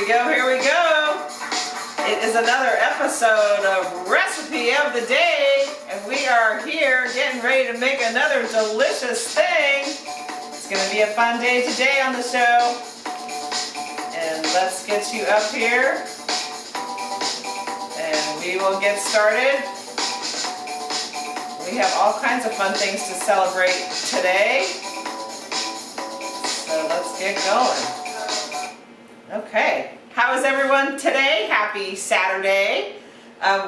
here we go. It is another episode of Recipe of the Day, and we are here getting ready to make another delicious thing. It's going to be a fun day today on the show. And let's get you up here, and we will get started. We have all kinds of fun things to celebrate today, so let's get going. Okay, how is everyone today? Happy Saturday.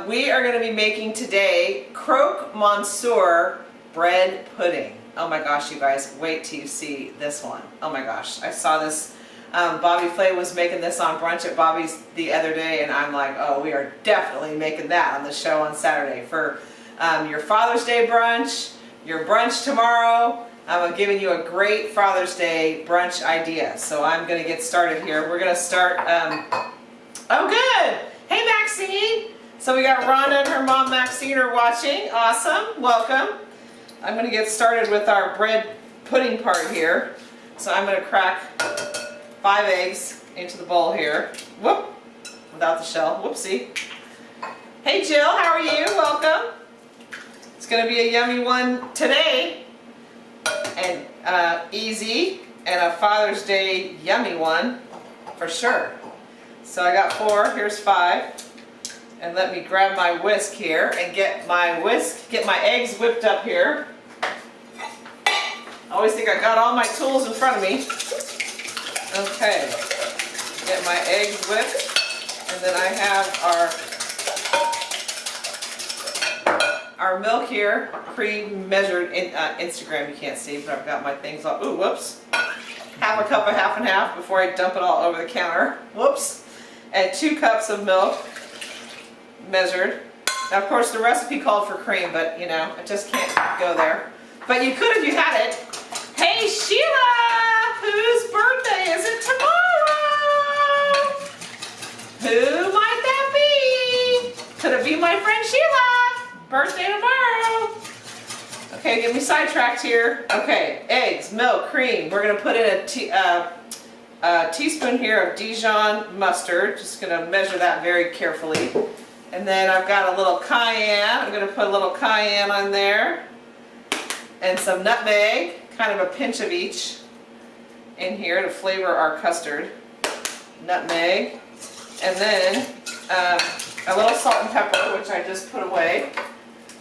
We are going to be making today croque monsieur bread pudding. Oh my gosh, you guys, wait till you see this one. Oh my gosh, I saw this. Bobby Flay was making this on brunch at Bobby's the other day, and I'm like, oh, we are definitely making that on the show on Saturday for your Father's Day brunch, your brunch tomorrow. I'm giving you a great Father's Day brunch idea. So I'm going to get started here. We're going to start, oh good! Hey Maxine! So we got Rhonda and her mom Maxine are watching. Awesome, welcome. I'm going to get started with our bread pudding part here. So I'm going to crack 5 eggs into the bowl here. Whoop! Without the shell. Whoopsie. Hey Jill, how are you? Welcome. It's going to be a yummy one today. And easy, and a Father's Day yummy one for sure. So I got 4, here's 5, and let me grab my whisk here and get my eggs whipped up here. I always think I got all my tools in front of me. Okay, get my eggs whipped, and then I have our milk here, pre-measured in Instagram, you can't see, but I've got my things all, ooh, whoops. Half a cup of half and half before I dump it all over the counter. Whoops. And 2 cups of milk, measured. Now, of course, the recipe called for cream, but, you know, I just can't go there. But you could if you had it. Hey, Sheila! Whose birthday is it tomorrow? Who might that be? Could it be my friend Sheila? Birthday tomorrow. Okay, get me sidetracked here. Okay, eggs, milk, cream. We're going to put in a teaspoon here of Dijon mustard. Just going to measure that very carefully. And then I've got a little cayenne. I'm going to put a little cayenne on there. And some nutmeg, kind of a pinch of each in here to flavor our custard. Nutmeg. And then a little salt and pepper, which I just put away.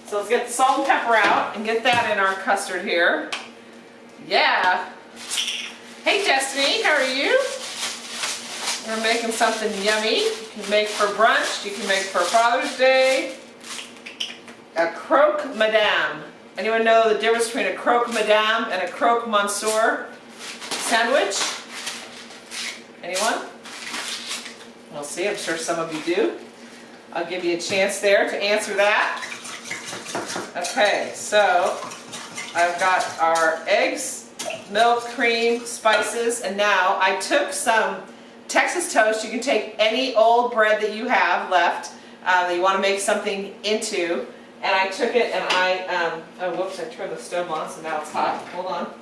So let's get the salt and pepper out and get that in our custard here. Yeah. Hey Destiny, how are you? We're making something yummy. You can make for brunch, you can make for Father's Day. A croque madame. Anyone know the difference between a croque madame and a croque monsieur sandwich? Anyone? We'll see, I'm sure some of you do. I'll give you a chance there to answer that. Okay, so I've got our eggs, milk, cream, spices, and now I took some Texas toast. You can take any old bread that you have left that you want to make something into, and I took it and I, oh whoops, I turned the stove on, so now it's hot. Hold on.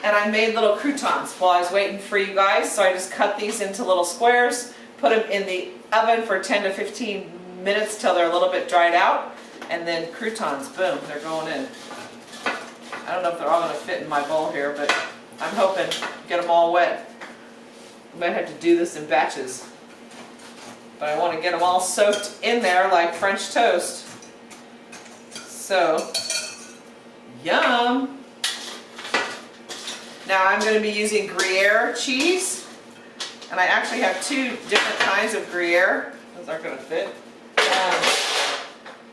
And I made little croutons while I was waiting for you guys, so I just cut these into little squares, put them in the oven for 10 to 15 minutes till they're a little bit dried out, and then croutons, boom, they're going in. I don't know if they're all going to fit in my bowl here, but I'm hoping to get them all wet. I might have to do this in batches, but I want to get them all soaked in there like French toast. So, yum! Now I'm going to be using Gruyere cheese, and I actually have 2 different kinds of Gruyere. Those aren't going to fit.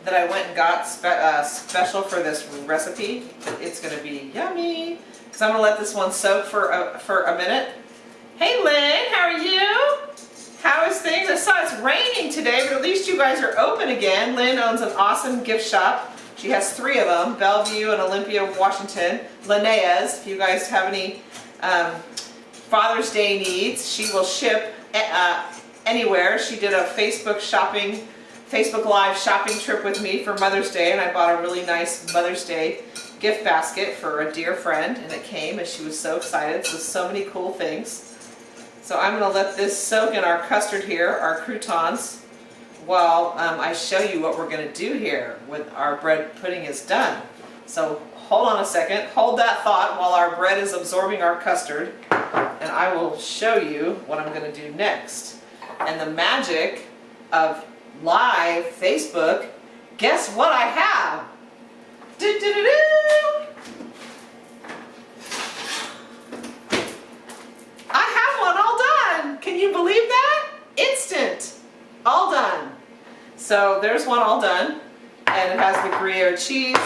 That I went and got special for this recipe. It's going to be yummy. So I'm going to let this one soak for a minute. Hey Lynn, how are you? How is things? I saw it's raining today, but at least you guys are open again. Lynn owns an awesome gift shop. She has 3 of them, Bellevue and Olympia, Washington. Linnea's, if you guys have any Father's Day needs, she will ship anywhere. She did a Facebook Live shopping trip with me for Mother's Day, and I bought a really nice Mother's Day gift basket for a dear friend, and it came and she was so excited. So many cool things. So I'm going to let this soak in our custard here, our croutons, while I show you what we're going to do here when our bread pudding is done. So hold on a second, hold that thought while our bread is absorbing our custard, and I will show you what I'm going to do next. And the magic of live Facebook, guess what I have? Do-do-do-do! I have one all done! Can you believe that? Instant! All done. So there's one all done, and it has the Gruyere cheese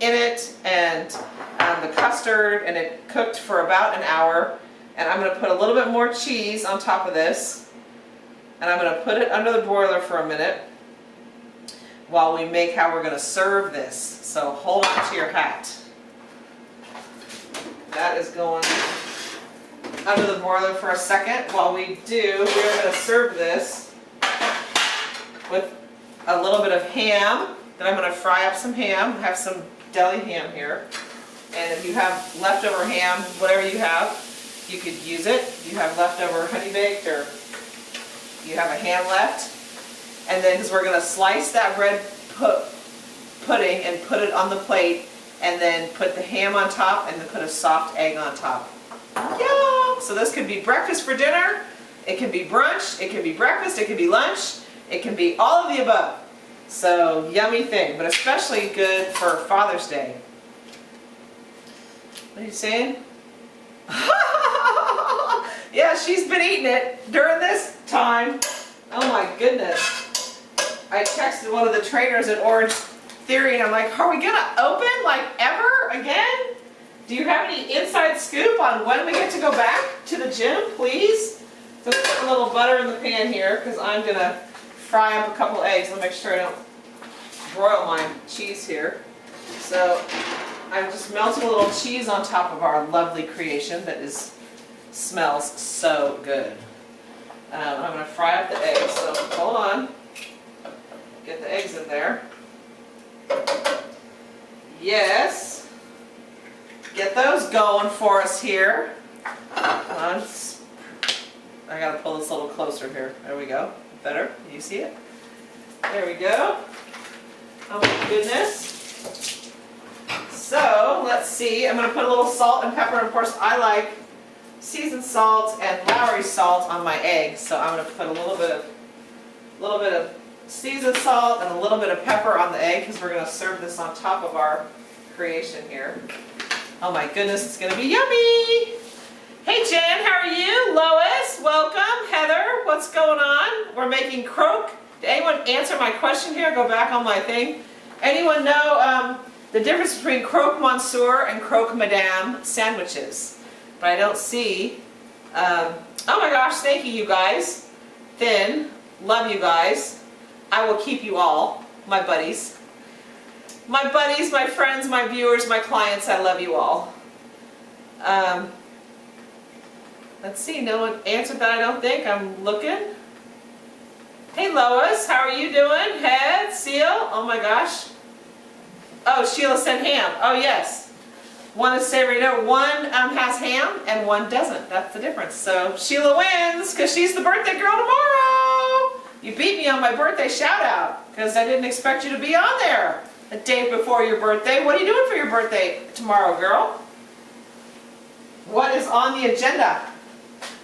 in it, and the custard, and it cooked for about an hour. And I'm going to put a little bit more cheese on top of this, and I'm going to put it under the broiler for a minute while we make how we're going to serve this. So hold on to your hat. That is going under the broiler for a second. While we do, we're going to serve this with a little bit of ham. Then I'm going to fry up some ham. I have some deli ham here. And if you have leftover ham, whatever you have, you could use it. You have leftover honey baked, or you have a ham left. And then, because we're going to slice that bread pudding and put it on the plate, and then put the ham on top, and then put a soft egg on top. Yum! So this could be breakfast for dinner, it can be brunch, it can be breakfast, it can be lunch, it can be all of the above. So yummy thing, but especially good for Father's Day. What are you saying? Yeah, she's been eating it during this time. Oh my goodness. I texted one of the trainers at Orange Theory, and I'm like, are we gonna open like ever again? Do you have any inside scoop on when we get to go back to the gym, please? So let's put a little butter in the pan here, because I'm gonna fry up a couple eggs. Let me make sure I don't broil my cheese here. So I'm just melting a little cheese on top of our lovely creation that smells so good. I'm going to fry up the eggs, so hold on. Get the eggs in there. Yes. Get those going for us here. Come on. I got to pull this a little closer here. There we go. Better? You see it? There we go. Oh my goodness. So, let's see. I'm going to put a little salt and pepper. Of course, I like seasoned salt and Lowry salt on my eggs. So I'm going to put a little bit of seasoned salt and a little bit of pepper on the egg, because we're going to serve this on top of our creation here. Oh my goodness, it's going to be yummy! Hey Jen, how are you? Lois, welcome. Heather, what's going on? We're making croque. Did anyone answer my question here? Go back on my thing. Anyone know the difference between croque monsieur and croque madame sandwiches? But I don't see. Oh my gosh, thank you, you guys. Finn, love you guys. I will keep you all, my buddies. My buddies, my friends, my viewers, my clients, I love you all. Let's see, no one answered that, I don't think. I'm looking. Hey Lois, how are you doing? Head, Seal, oh my gosh. Oh, Sheila said ham. Oh yes. One is savory. No, one has ham and one doesn't. That's the difference. So Sheila wins because she's the birthday girl tomorrow. You beat me on my birthday shout out because I didn't expect you to be on there a day before your birthday. What are you doing for your birthday tomorrow, girl? What is on the agenda?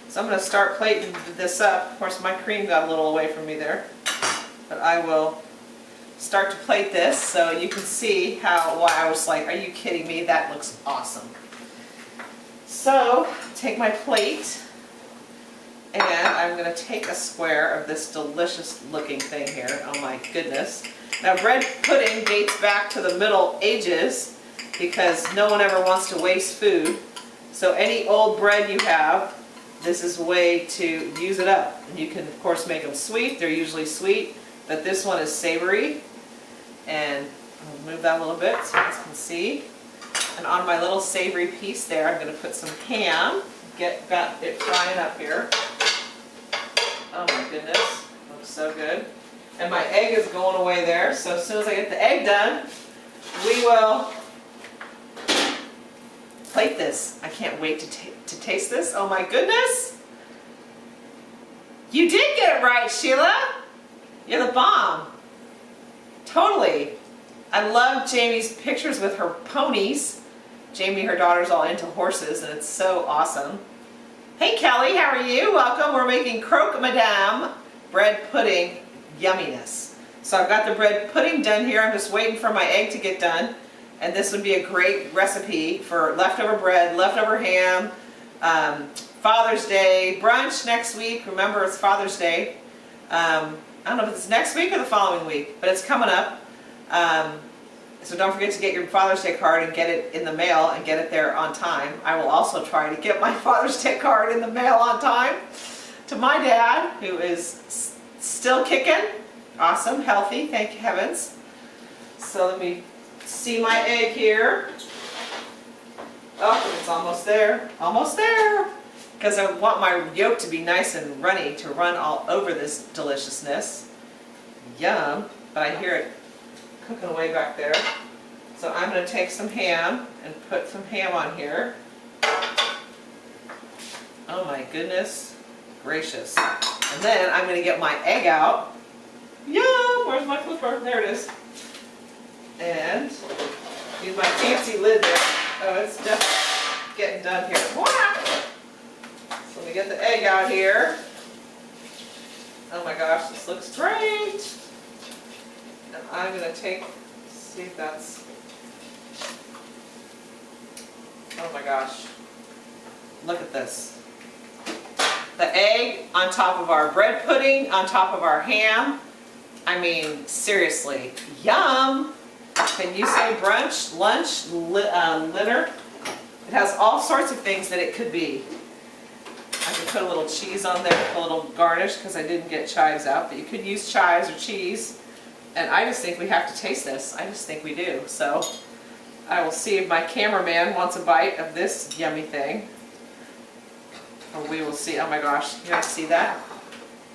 So I'm going to start plating this up. Of course, my cream got a little away from me there, but I will start to plate this so you can see why I was like, are you kidding me? That looks awesome. So take my plate, and I'm going to take a square of this delicious looking thing here. Oh my goodness. Now bread pudding dates back to the Middle Ages because no one ever wants to waste food. So any old bread you have, this is a way to use it up. And you can of course make them sweet. They're usually sweet, but this one is savory. And I'll move that a little bit so you guys can see. And on my little savory piece there, I'm going to put some ham. Got it frying up here. Oh my goodness, looks so good. And my egg is going away there, so as soon as I get the egg done, we will plate this. I can't wait to taste this. Oh my goodness. You did get it right, Sheila. You're the bomb. Totally. I love Jamie's pictures with her ponies. Jamie, her daughter's all into horses, and it's so awesome. Hey Kelly, how are you? Welcome. We're making croque madame bread pudding yumminess. So I've got the bread pudding done here. I'm just waiting for my egg to get done. And this would be a great recipe for leftover bread, leftover ham, Father's Day, brunch next week. Remember, it's Father's Day. I don't know if it's next week or the following week, but it's coming up. So don't forget to get your Father's Day card and get it in the mail and get it there on time. I will also try to get my Father's Day card in the mail on time to my dad, who is still kicking. Awesome, healthy, thank heavens. So let me see my egg here. Oh, it's almost there. Almost there. Because I want my yolk to be nice and runny to run all over this deliciousness. Yum. But I hear it cooking away back there. So I'm going to take some ham and put some ham on here. Oh my goodness gracious. And then I'm going to get my egg out. Yum! Where's my flipper? There it is. And use my fancy lid there. Oh, it's just getting done here. Wah! So let me get the egg out here. Oh my gosh, this looks great. And I'm going to see if that's, oh my gosh, look at this. The egg on top of our bread pudding, on top of our ham. I mean, seriously, yum. Can you say brunch, lunch, dinner? It has all sorts of things that it could be. I could put a little cheese on there, a little garnish, because I didn't get chives out, but you could use chives or cheese. And I just think we have to taste this. I just think we do. So I will see if my cameraman wants a bite of this yummy thing. Or we will see. Oh my gosh, you guys see that?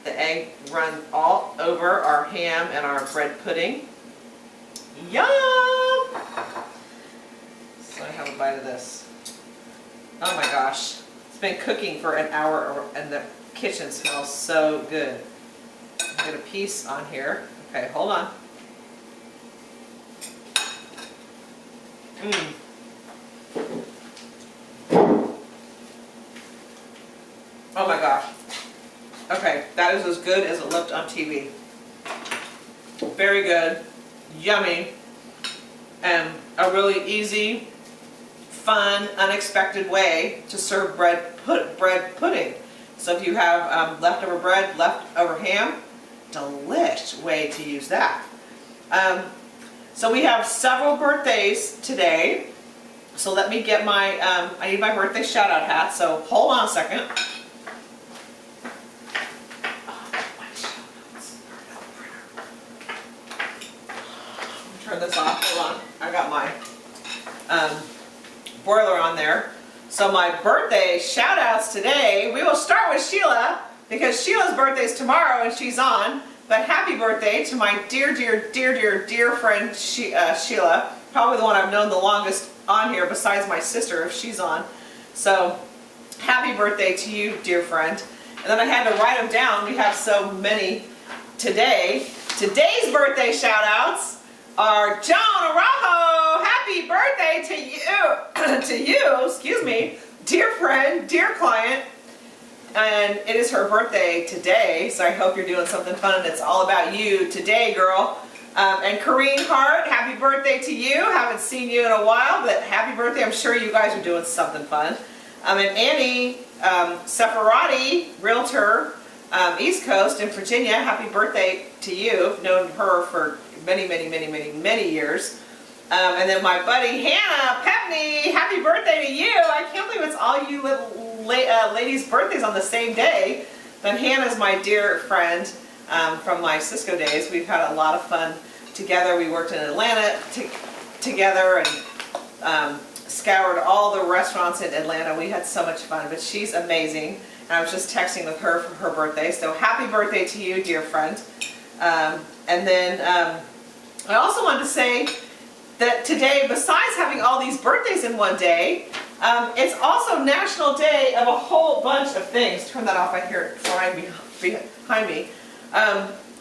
The egg run all over our ham and our bread pudding. Yum! So I have a bite of this. Oh my gosh. It's been cooking for an hour and the kitchen smells so good. I'll get a piece on here. Okay, hold on. Oh my gosh. Okay, that is as good as it looked on TV. Very good, yummy, and a really easy, fun, unexpected way to serve bread pudding. So if you have leftover bread, leftover ham, delish way to use that. So we have several birthdays today. So let me get my, I need my birthday shout out hat, so hold on a second. Turn this off, hold on. I got my broiler on there. So my birthday shout outs today, we will start with Sheila because Sheila's birthday is tomorrow and she's on. But happy birthday to my dear friend Sheila, probably the one I've known the longest on here besides my sister if she's on. So happy birthday to you, dear friend. And then I had to write them down. We have so many today. Today's birthday shout outs are Joan Araujo. Happy birthday to you, excuse me, dear friend, dear client. And it is her birthday today, so I hope you're doing something fun and it's all about you today, girl. And Corrine Hart, happy birthday to you. Haven't seen you in a while, but happy birthday. I'm sure you guys are doing something fun. And Annie Separati, realtor, East Coast in Virginia, happy birthday to you. I've known her for many years. And then my buddy Hannah Pepney, happy birthday to you. I can't believe it's all you little ladies' birthdays on the same day. Then Hannah's my dear friend from my Cisco days. We've had a lot of fun together. We worked in Atlanta together and scoured all the restaurants in Atlanta. We had so much fun, but she's amazing. And I was just texting with her for her birthday. So happy birthday to you, dear friend. And then I also wanted to say that today, besides having all these birthdays in one day, it's also National Day of a whole bunch of things. Turn that off, I hear it flying behind me.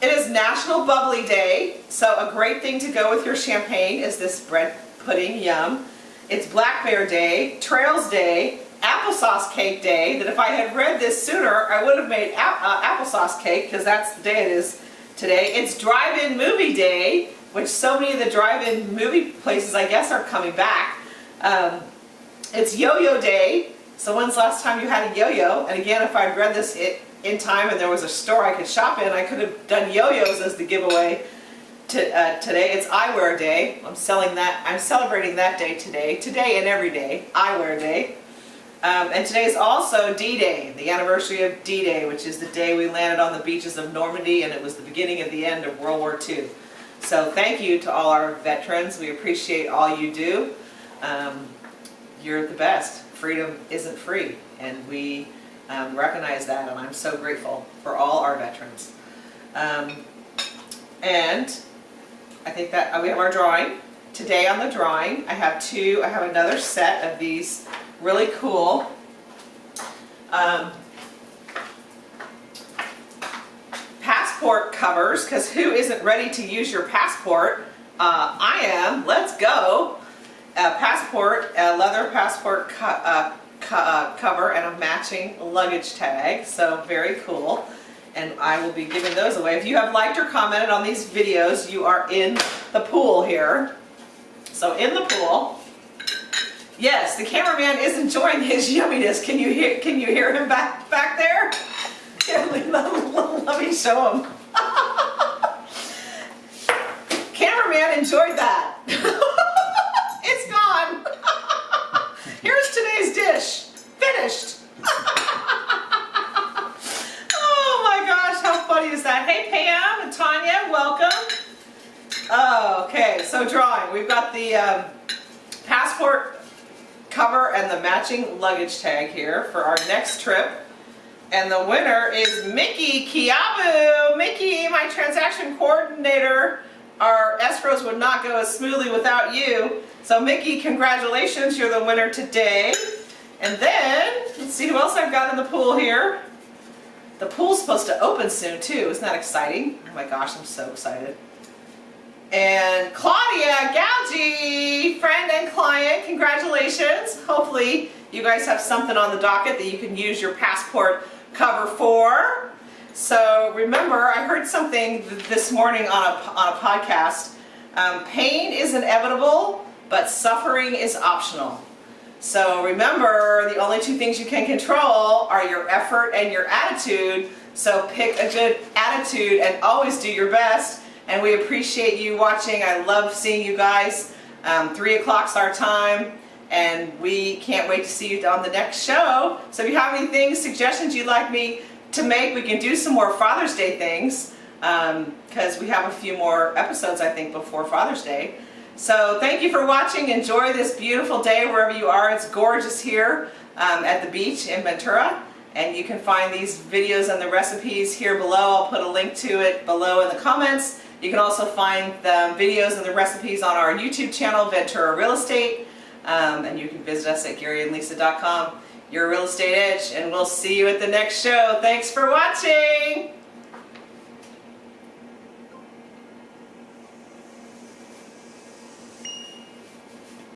It is National Bubbly Day, so a great thing to go with your champagne is this bread pudding, yum. It's Black Bear Day, Trails Day, Applesauce Cake Day, that if I had read this sooner, I would have made applesauce cake, because that's the day it is today. It's Drive-In Movie Day, which so many of the drive-in movie places, I guess, are coming back. It's Yo-Yo Day, so when's the last time you had a yo-yo? And again, if I'd read this in time and there was a store I could shop in, I could have done yo-yos as the giveaway today. It's Eyewear Day. I'm celebrating that day today and every day, Eyewear Day. And today is also D-Day, the anniversary of D-Day, which is the day we landed on the beaches of Normandy, and it was the beginning of the end of World War II. So thank you to all our veterans. We appreciate all you do. You're the best. Freedom isn't free, and we recognize that, and I'm so grateful for all our veterans. And I think that we have our drawing. Today on the drawing, I have another set of these really cool passport covers, because who isn't ready to use your passport? I am. Let's go. A leather passport cover and a matching luggage tag, so very cool. And I will be giving those away. If you have liked or commented on these videos, you are in the pool here. So in the pool. Yes, the cameraman is enjoying his yumminess. Can you hear him back there? Let me show him. Cameraman enjoyed that. It's gone. Here's today's dish. Finished. Oh my gosh, how funny is that? Hey Pam and Tanya, welcome. Okay, so drawing. We've got the passport cover and the matching luggage tag here for our next trip. And the winner is Mickey Kiabu. Mickey, my transaction coordinator. Our escrows would not go as smoothly without you. So Mickey, congratulations, you're the winner today. And then, let's see who else I've got in the pool here. The pool's supposed to open soon too. Isn't that exciting? Oh my gosh, I'm so excited. And Claudia Gaugi, friend and client, congratulations. Hopefully you guys have something on the docket that you can use your passport cover for. So remember, I heard something this morning on a podcast. Pain is inevitable, but suffering is optional. So remember, the only two things you can control are your effort and your attitude. So pick a good attitude and always do your best. And we appreciate you watching. I love seeing you guys. 3 o'clock's our time, and we can't wait to see you on the next show. So if you have any things, suggestions you'd like me to make, we can do some more Father's Day things, because we have a few more episodes, I think, before Father's Day. So thank you for watching. Enjoy this beautiful day wherever you are. It's gorgeous here at the beach in Ventura. And you can find these videos and the recipes here below. I'll put a link to it below in the comments. You can also find the videos and the recipes on our YouTube channel, Ventura Real Estate. And you can visit us at GaryandLisa.com, your real estate edge. And we'll see you at the next show. Thanks for watching.